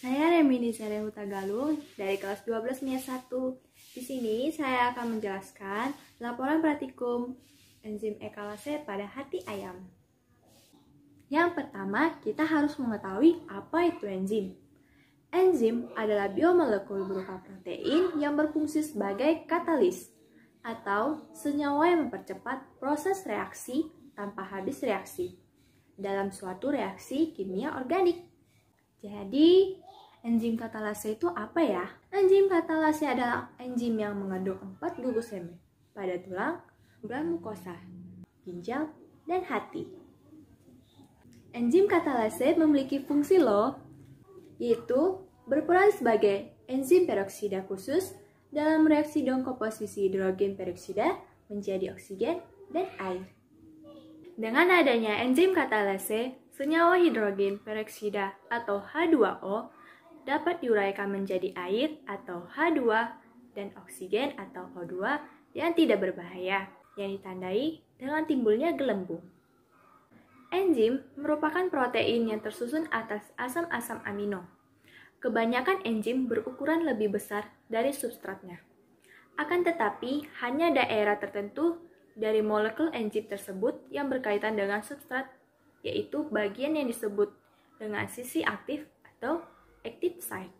Saya Remini Serehuta Galung dari kelas 12 MIA 1. Di sini saya akan menjelaskan laporan praktikum enzim ekalase pada hati ayam. Yang pertama, kita harus mengetahui apa itu enzim. Enzim adalah biomolekul berupa protein yang berfungsi sebagai katalis atau senyawa yang mempercepat proses reaksi tanpa habis reaksi dalam suatu reaksi kimia organik. Jadi, enzim katalase itu apa ya? Enzim katalase adalah enzim yang mengandung 4 gugus heme pada tulang, mukosa, ginjal, dan hati. Enzim katalase memiliki fungsi yaitu berperan sebagai enzim peroksida khusus dalam reaksi dekomposisi hidrogen peroksida menjadi oksigen dan air. Dengan adanya enzim katalase, senyawa hidrogen peroksida atau H2O dapat diuraikan menjadi air atau H2 dan oksigen atau O2 yang tidak berbahaya, yang ditandai dengan timbulnya gelembung. Enzim merupakan protein yang tersusun atas asam-asam amino. Kebanyakan enzim berukuran lebih besar dari substratnya. Akan tetapi, hanya daerah tertentu dari molekul enzim tersebut yang berkaitan dengan substrat, yaitu bagian yang disebut dengan sisi aktif atau active site.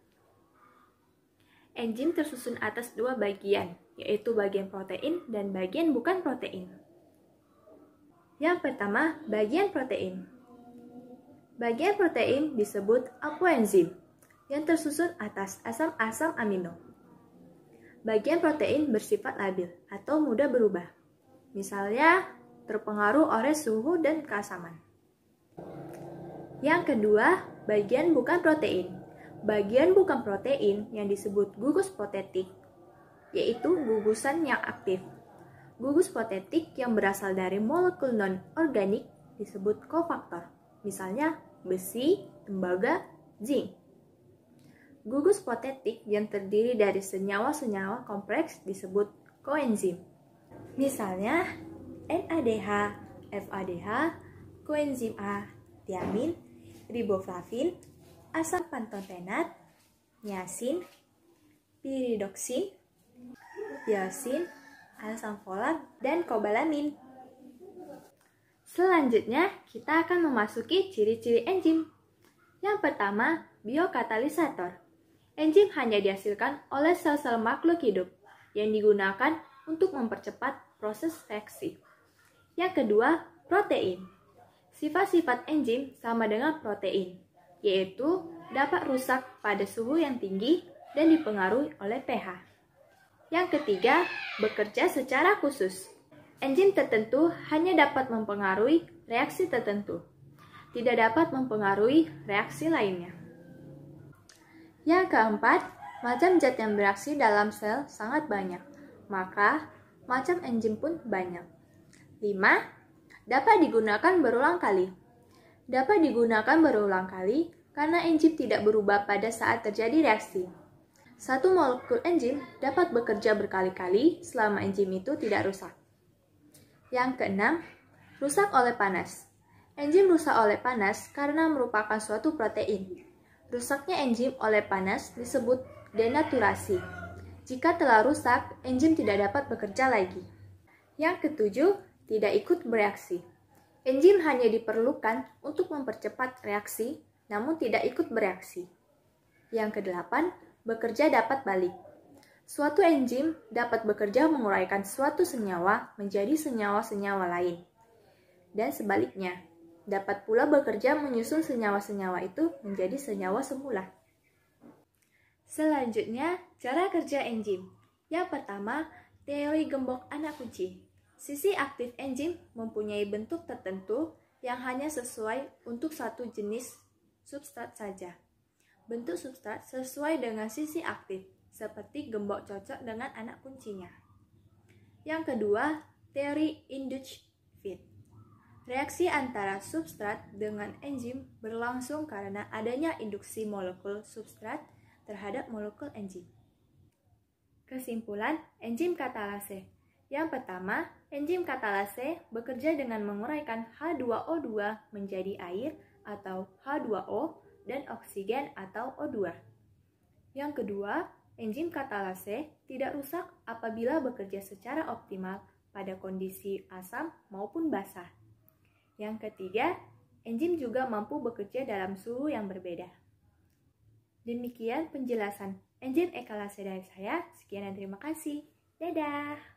Enzim tersusun atas 2 bagian, yaitu bagian protein dan bagian bukan protein. Yang pertama, bagian protein. Bagian protein disebut apoenzim, yang tersusun atas asam-asam amino. Bagian protein bersifat labil atau mudah berubah. Misalnya, terpengaruh oleh suhu dan keasaman. Yang kedua, bagian bukan protein. Bagian bukan protein yang disebut gugus protetik, yaitu gugusan yang aktif. Gugus protetik yang berasal dari molekul non-organik disebut kofaktor, misalnya besi, tembaga, zinc. Gugus protetik yang terdiri dari senyawa-senyawa kompleks disebut koenzim. Misalnya NADH, FADH, koenzim A, tiamin, riboflavin, asam pantotenat, niacin, piridoksin, tiosin, asam folat, dan kobalamin. Selanjutnya, kita akan memasuki ciri-ciri enzim. Yang pertama, biokatalisator. Enzim hanya dihasilkan oleh sel-sel makhluk hidup yang digunakan untuk mempercepat proses reaksi. Yang kedua, protein. Sifat-sifat enzim sama dengan protein, yaitu dapat rusak pada suhu yang tinggi dan dipengaruhi oleh pH. Yang ketiga, bekerja secara khusus. Enzim tertentu hanya dapat mempengaruhi reaksi tertentu, tidak dapat mempengaruhi reaksi lainnya. Yang keempat, macam zat yang bereaksi dalam sel sangat banyak, maka macam enzim pun banyak. 5. Dapat digunakan berulang kali. Dapat digunakan berulang kali karena enzim tidak berubah pada saat terjadi reaksi. Satu molekul enzim dapat bekerja berkali-kali selama enzim itu tidak rusak. Yang keenam, rusak oleh panas. Enzim rusak oleh panas karena merupakan suatu protein. Rusaknya enzim oleh panas disebut denaturasi. Jika telah rusak, enzim tidak dapat bekerja lagi. Yang ketujuh, tidak ikut bereaksi. Enzim hanya diperlukan untuk mempercepat reaksi, namun tidak ikut bereaksi. Yang kedelapan, bekerja dapat balik. Suatu enzim dapat bekerja menguraikan suatu senyawa menjadi senyawa-senyawa lain. Dan sebaliknya, dapat pula bekerja menyusun senyawa-senyawa itu menjadi senyawa semula. Selanjutnya, cara kerja enzim. Yang pertama, teori gembok anak kunci. Sisi aktif enzim mempunyai bentuk tertentu yang hanya sesuai untuk satu jenis substrat saja. Bentuk substrat sesuai dengan sisi aktif, seperti gembok cocok dengan anak kuncinya. Yang kedua, teori induced feed. Reaksi antara substrat dengan enzim berlangsung karena adanya induksi molekul substrat terhadap molekul enzim. Kesimpulan enzim katalase. Yang pertama, enzim katalase bekerja dengan menguraikan H2O2 menjadi air atau H2O dan oksigen atau O2. Yang kedua, enzim katalase tidak rusak apabila bekerja secara optimal pada kondisi asam maupun basah. Yang ketiga, enzim juga mampu bekerja dalam suhu yang berbeda. Demikian penjelasan enzim ekalase dari saya. Sekian dan terima kasih. Dadah!